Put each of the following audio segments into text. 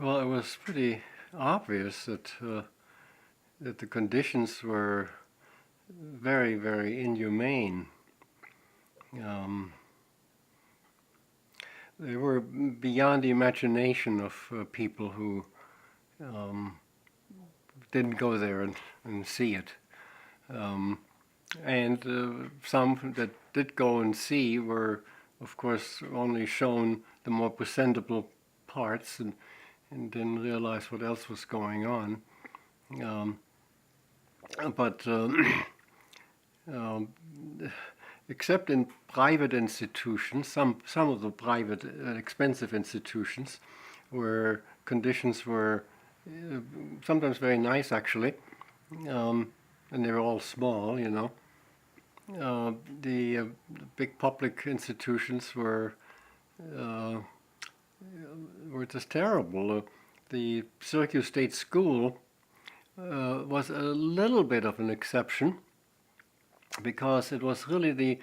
Well, it was pretty obvious that the conditions were very, very inhumane. Um, they were beyond the imagination of people who um, didn't go there and see it. Um, and some that did go and see were, of course, only shown the more presentable parts and didn't realize what else was going on. Um, but um, except in private institutions, some of the private expensive institutions, where conditions were sometimes very nice actually, and they were all small, you know. The big public institutions uh, were just terrible. The Syracuse State School was a little bit of an exception because it was really the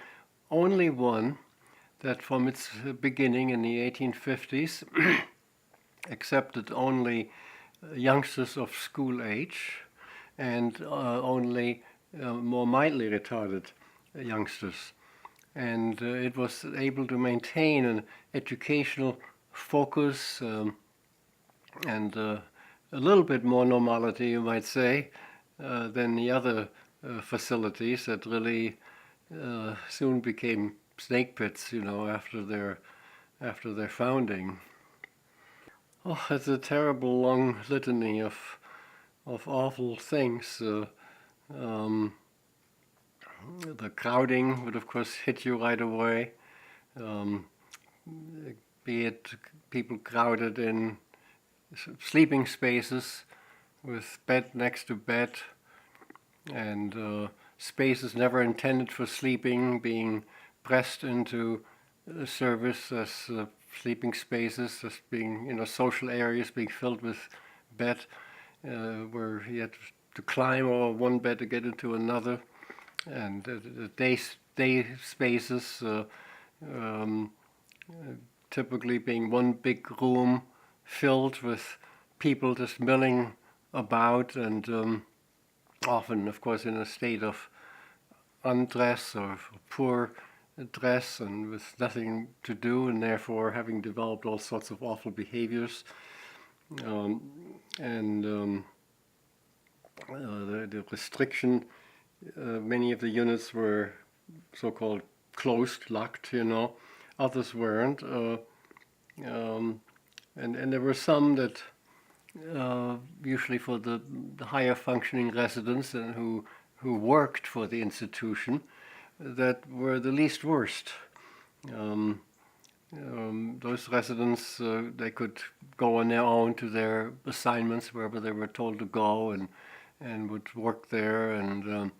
only one that from its beginning in the 1850s accepted only youngsters of school age and only more mildly retarded youngsters. And it was able to maintain an educational focus and a little bit more normality, you might say, than the other facilities that really soon became snake pits, you know, after their founding. Oh, it's a terrible long litany of awful things. Um, the crowding would, of course, hit you right away. Um, be it people crowded in sleeping spaces with bed next to bed and spaces never intended for sleeping being pressed into service as sleeping spaces, as being, you know, social areas being filled with bed where you had to climb over one bed to get into another, and the day spaces um, typically being one big room filled with people just milling about and often, of course, in a state of undress or poor dress and with nothing to do, and therefore having developed all sorts of awful behaviors. Um, and the restriction, many of the units were so-called closed, locked, you know. Others weren't. And there were some that usually for the higher functioning residents and who worked for the institution that were the least worst. Um, those residents, they could go on their own to their assignments wherever they were told to go and would work there and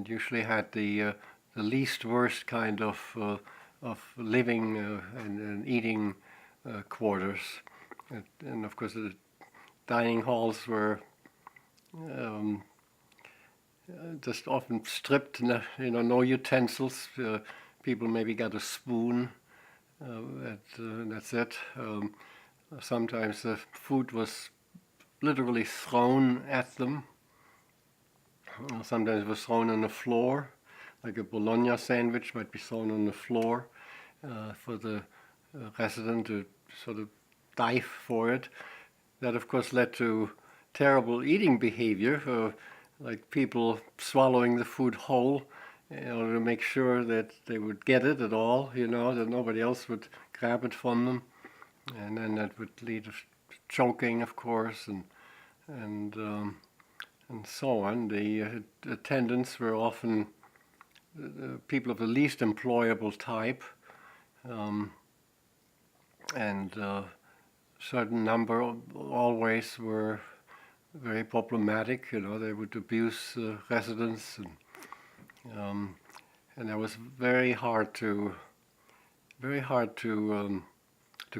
usually had the least worst kind of living and eating quarters. And of course, the dining halls were just often stripped, you know, no utensils. People maybe got a spoon, that's it. Sometimes the food was literally thrown at them. Sometimes it was thrown on the floor, like a bologna sandwich might be thrown on the floor for the resident to sort of dive for it. That, of course, led to terrible eating behavior, like people swallowing the food whole in order to make sure that they would get it at all, you know, that nobody else would grab it from them. And then that would lead to choking, of course, and so on. The attendants were often people of the least employable type, and certain number always were very problematic. You know, they would abuse residents, and that was very hard to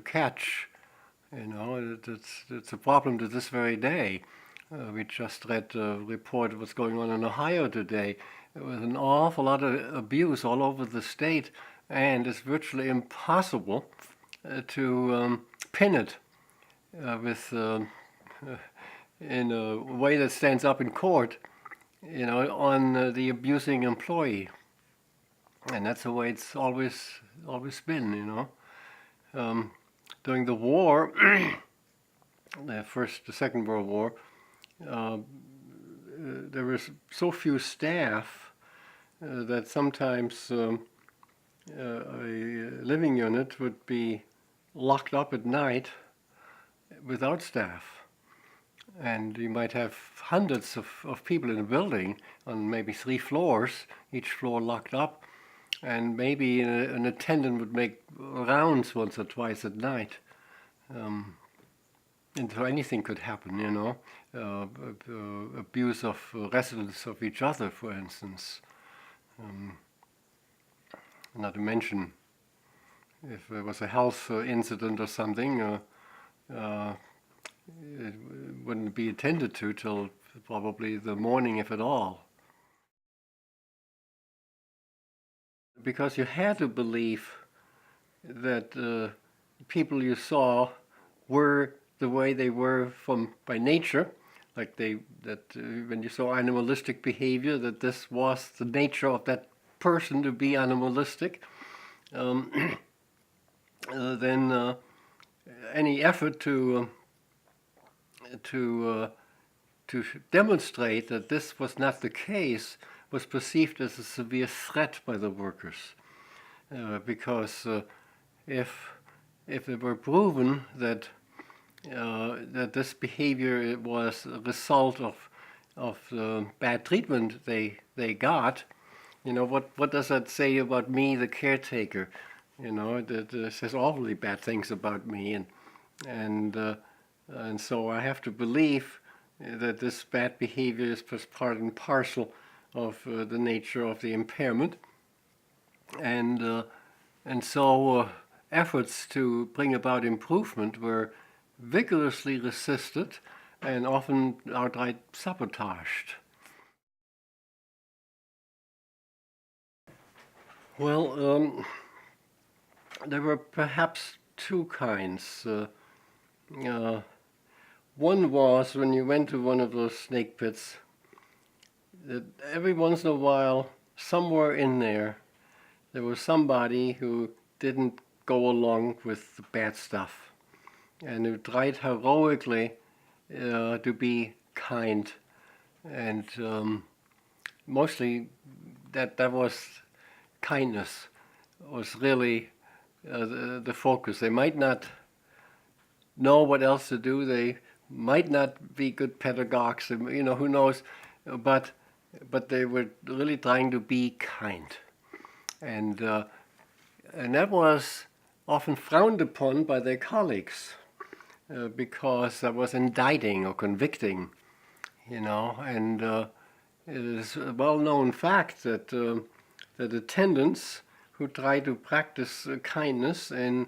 catch. You know, it's a problem to this very day. We just read a report of what's going on in Ohio today. There was an awful lot of abuse all over the state, and it's virtually impossible to pin it with in a way that stands up in court, on the abusing employee, and that's the way it's always been. During the war, the Second World War, there was so few staff that sometimes a living unit would be locked up at night without staff. And you might have hundreds of people in a building on maybe 3 floors, each floor locked up, and maybe an attendant would make rounds once or twice at night. And so anything could happen, abuse of residents of each other, for instance. Not to mention, if there was a health incident or something, it wouldn't be attended to till probably the morning, if at all. Because you had to believe that people you saw were the way they were by nature, like when you saw animalistic behavior, that this was the nature of that person to be animalistic. Then any effort to demonstrate that this was not the case was perceived as a severe threat by the workers, because if it were proven that this behavior was a result of the bad treatment they got, what does that say about me, the caretaker? That says awfully bad things about me, and so I have to believe that this bad behavior is just part and parcel of the nature of the impairment, and so efforts to bring about improvement were vigorously resisted and often outright sabotaged. Well, there were perhaps 2 kinds. One was when you went to one of those snake pits, that every once in a while, somewhere in there was somebody who didn't go along with the bad stuff, and who tried heroically to be kind, and mostly that was kindness was really the focus. They might not know what else to do. They might not be good pedagogues. Who knows? But they were really trying to be kind, and that was often frowned upon by their colleagues because that was indicting or convicting, and it is a well-known fact that attendants who try to practice kindness in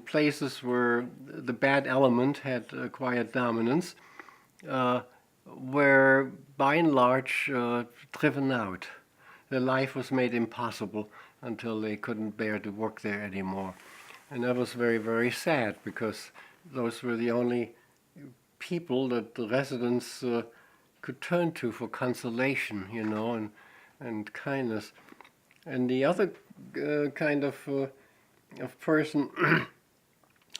places where the bad element had acquired dominance were by and large driven out. Their life was made impossible until they couldn't bear to work there anymore. And that was very, very sad, because those were the only people that the residents could turn to for consolation, and kindness. And the other kind of person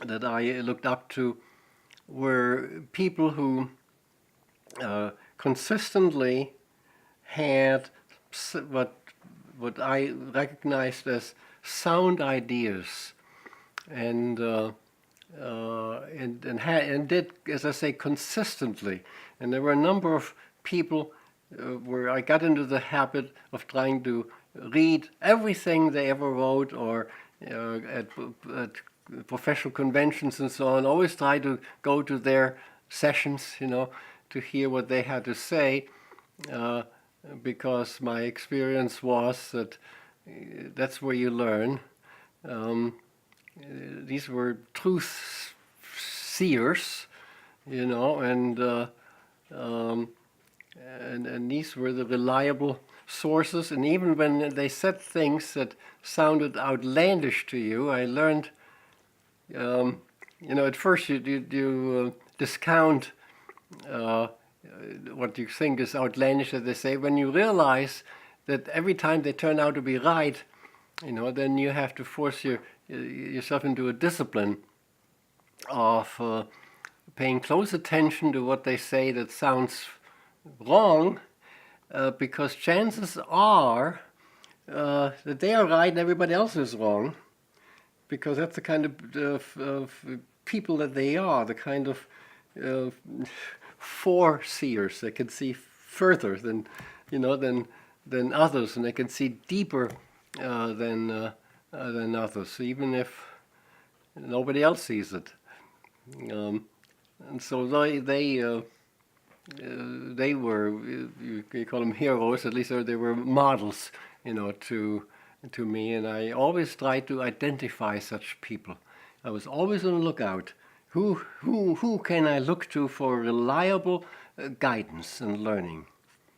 that I looked up to were people who consistently had what I recognized as sound ideas, and did, as I say, consistently. And there were a number of people where I got into the habit of trying to read everything they ever wrote, or at professional conventions and so on. Always try to go to their sessions, to hear what they had to say, because my experience was that that's where you learn. These were truth seers, and these were the reliable sources. And even when they said things that sounded outlandish to you, I learned at first you discount what you think is outlandish that they say. When you realize that every time they turn out to be right, then you have to force yourself into a discipline of paying close attention to what they say that sounds wrong, because chances are that they are right and everybody else is wrong, because that's the kind of people that they are, the kind of foreseers. They can see further than others, and they can see deeper than others, even if nobody else sees it. And so they were, you call them heroes, at least they were models, to me, and I always tried to identify such people. I was always on the lookout. Who can I look to for reliable guidance and learning?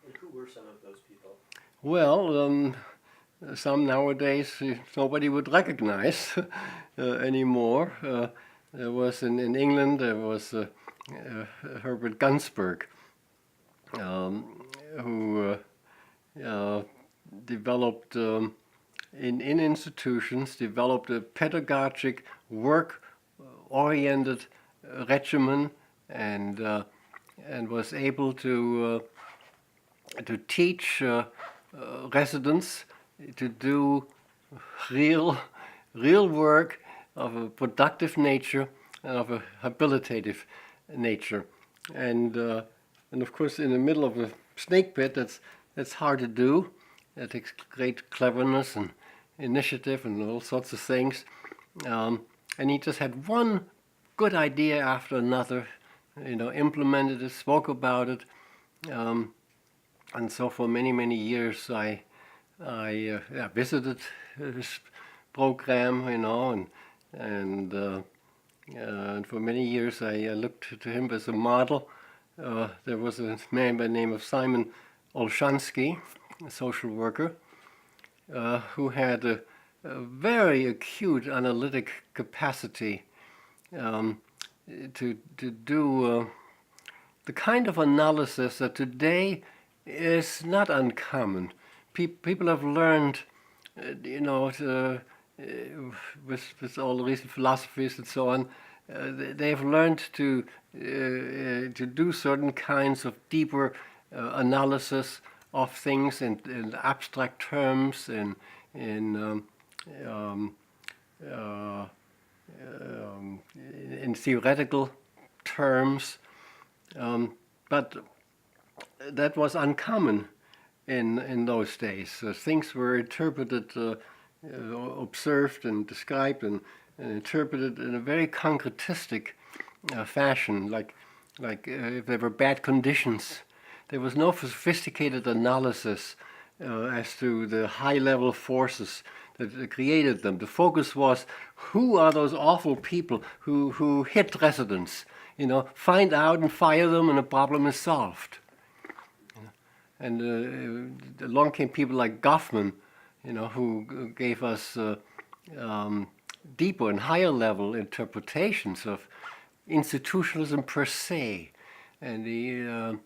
And who were some of those people? Well, some nowadays nobody would recognize anymore. There was in England, there was Herbert Gunsberg, who developed in institutions, developed a pedagogic, work-oriented regimen, and was able to teach residents to do real work of a productive nature and of a habilitative nature, and of course in the middle of a snake pit, that's hard to do. It takes great cleverness and initiative and all sorts of things, and he just had one good idea after another, implemented it, spoke about it, and so for many years I visited his program, and for many years I looked to him as a model. There was a man by the name of Simon Olshansky, a social worker, who had a very acute analytic capacity to do the kind of analysis that today is not uncommon. People have learned, with all the recent philosophies and so on, they've learned to do certain kinds of deeper analysis of things in abstract terms, in theoretical terms, but that was uncommon in those days. Things were interpreted, observed and described and interpreted in a very concretistic fashion, like if there were bad conditions. There was no sophisticated analysis as to the high-level forces that created them. The focus was, who are those awful people who hit residents? Find out and fire them, and the problem is solved. And along came people like Goffman, who gave us deeper and higher level interpretations of institutionalism per se, and the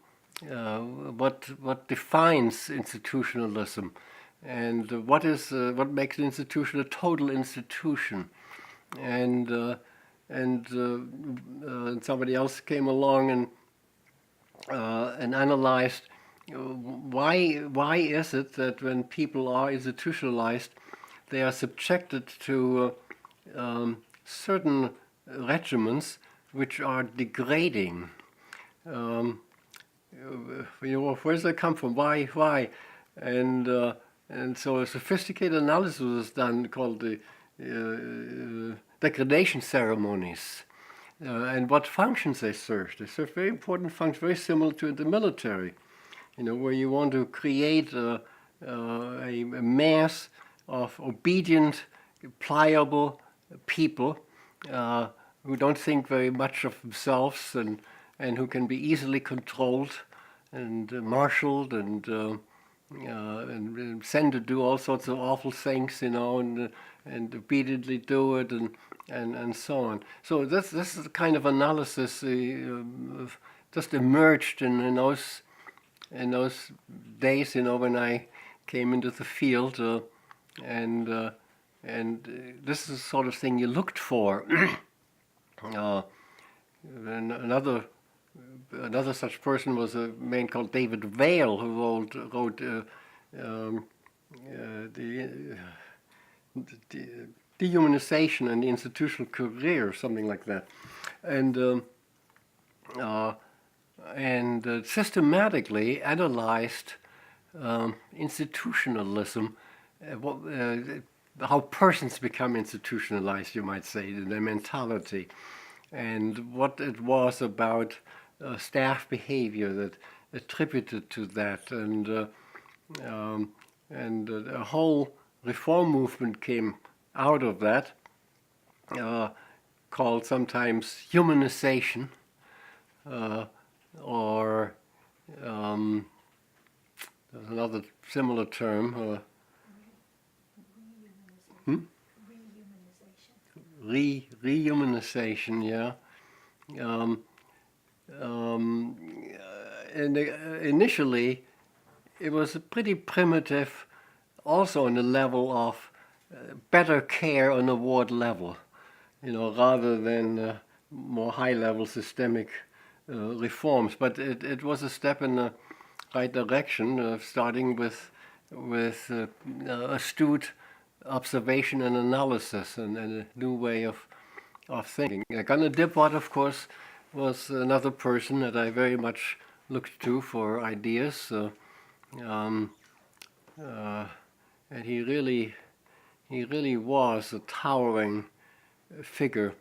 what defines institutionalism, and what makes an institution a total institution, and somebody else came along and analyzed why is it that when people are institutionalized, they are subjected to certain regimens which are degrading. Where does that come from? Why? And so a sophisticated analysis was done called the degradation ceremonies, and what functions they serve. They serve very important functions, very similar to the military. Where you want to create a mass of obedient, pliable people who don't think very much of themselves and who can be easily controlled and marshaled and and sent to do all sorts of awful things, and repeatedly do it, and so on. So this is the kind of analysis just emerged in those days, when I came into the field, and this is the sort of thing you looked for. And another such person was a man called David Vail, who wrote the dehumanization and the institutional career, something like that, and systematically analyzed institutionalism, how persons become institutionalized, you might say, their mentality, and what it was about staff behavior that attributed to that, and a whole reform movement came out of that, called sometimes humanization, or there's another similar term. Rehumanization, yeah. And initially, it was pretty primitive, also on the level of better care on a ward level, rather than more high-level systemic reforms. But it was a step in the right direction, starting with astute observation and analysis, and a new way of thinking. Gunnar Dipwad, of course, was another person that I very much looked to for ideas, and he really was a towering figure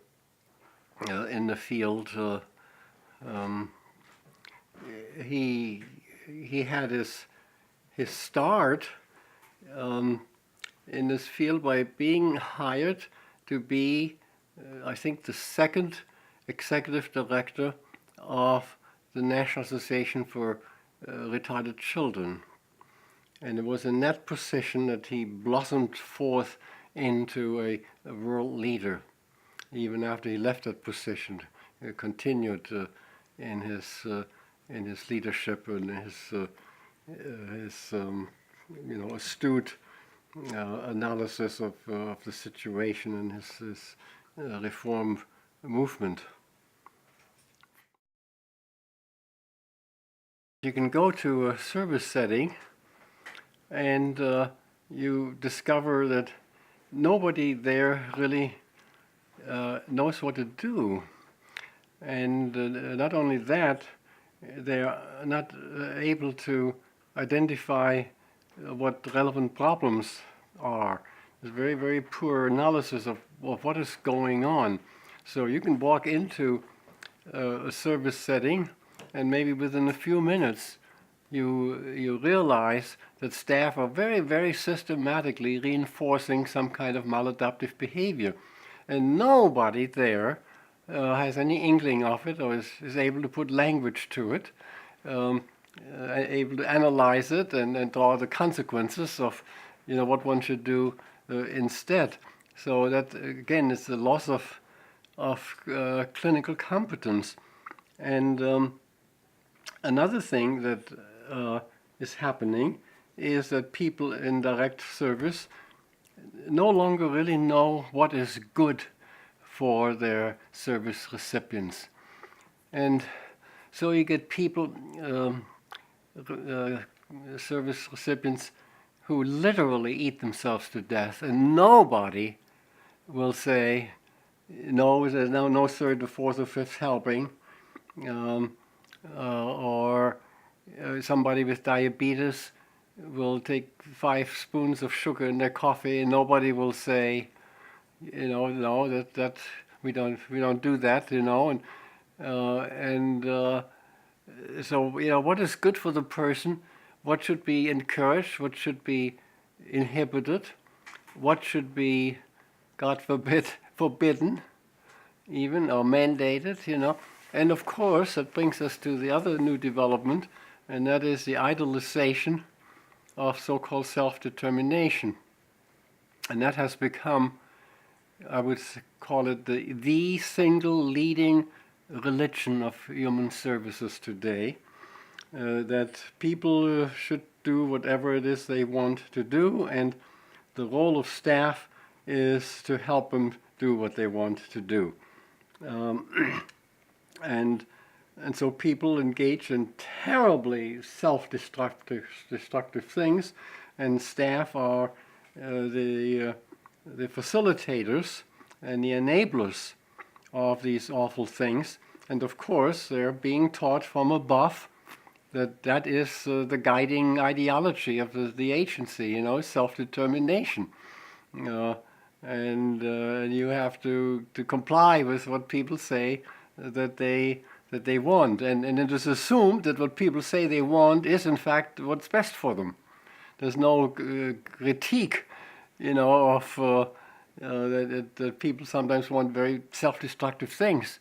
in the field. He had his start in this field by being hired to be, I think, the second executive director of the National Association for Retarded Children. And it was in that position that he blossomed forth into a world leader. Even after he left that position, he continued in his leadership and his astute analysis of the situation and his reform movement. You can go to a service setting and you discover that nobody there really knows what to do. And not only that, they are not able to identify what relevant problems are. There's very, very poor analysis of what is going on. So you can walk into a service setting, and maybe within a few minutes, you realize that staff are very, very systematically reinforcing some kind of maladaptive behavior. And nobody there has any inkling of it, or is able to put language to it, able to analyze it and draw the consequences of what one should do instead. So that, again, is the loss of clinical competence. And another thing that is happening is that people in direct service no longer really know what is good for their service recipients. And so you get people, service recipients, who literally eat themselves to death, and nobody will say, no, there's no third or fourth or fifth helping, or somebody with diabetes will take 5 spoons of sugar in their coffee, and nobody will say, no, that we don't do that, so what is good for the person, what should be encouraged, what should be inhibited, what should be, God forbid, forbidden, even, or mandated, And of course, that brings us to the other new development, and that is the idolization of so-called self-determination. And that has become, I would call it, the single leading religion of human services today, that people should do whatever it is they want to do, and the role of staff is to help them do what they want to do. And so people engage in terribly self-destructive things, and staff are the facilitators and the enablers of these awful things. And of course, they're being taught from above that is the guiding ideology of the agency, self-determination. And you have to comply with what people say that they want. And it is assumed that what people say they want is in fact what's best for them. There's no critique, of that people sometimes want very self-destructive things.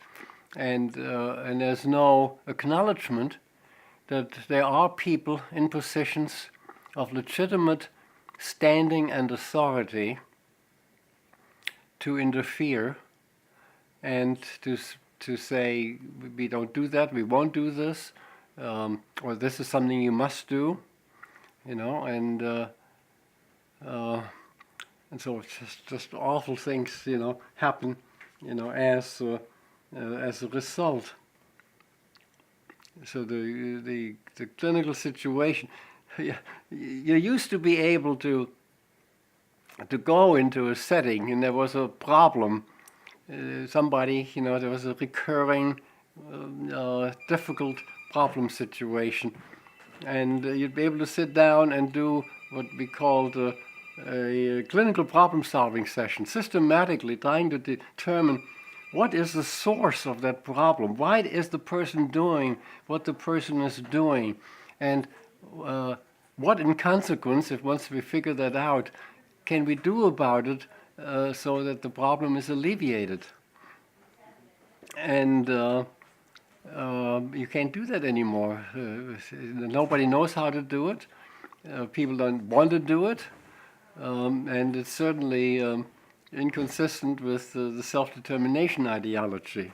And there's no acknowledgement that there are people in positions of legitimate standing and authority to interfere and to say, we don't do that, we won't do this, or this is something you must do, and so it's just awful things, happen, as a result. So the clinical situation, you used to be able to go into a setting and there was a problem, somebody, there was a recurring difficult problem situation, and you'd be able to sit down and do what we called a clinical problem solving session, systematically trying to determine what is the source of that problem? Why is the person doing what the person is doing? And what, in consequence, if once we figure that out, can we do about it so that the problem is alleviated? And you can't do that anymore. Nobody knows how to do it. People don't want to do it. And it's certainly inconsistent with the self-determination ideology.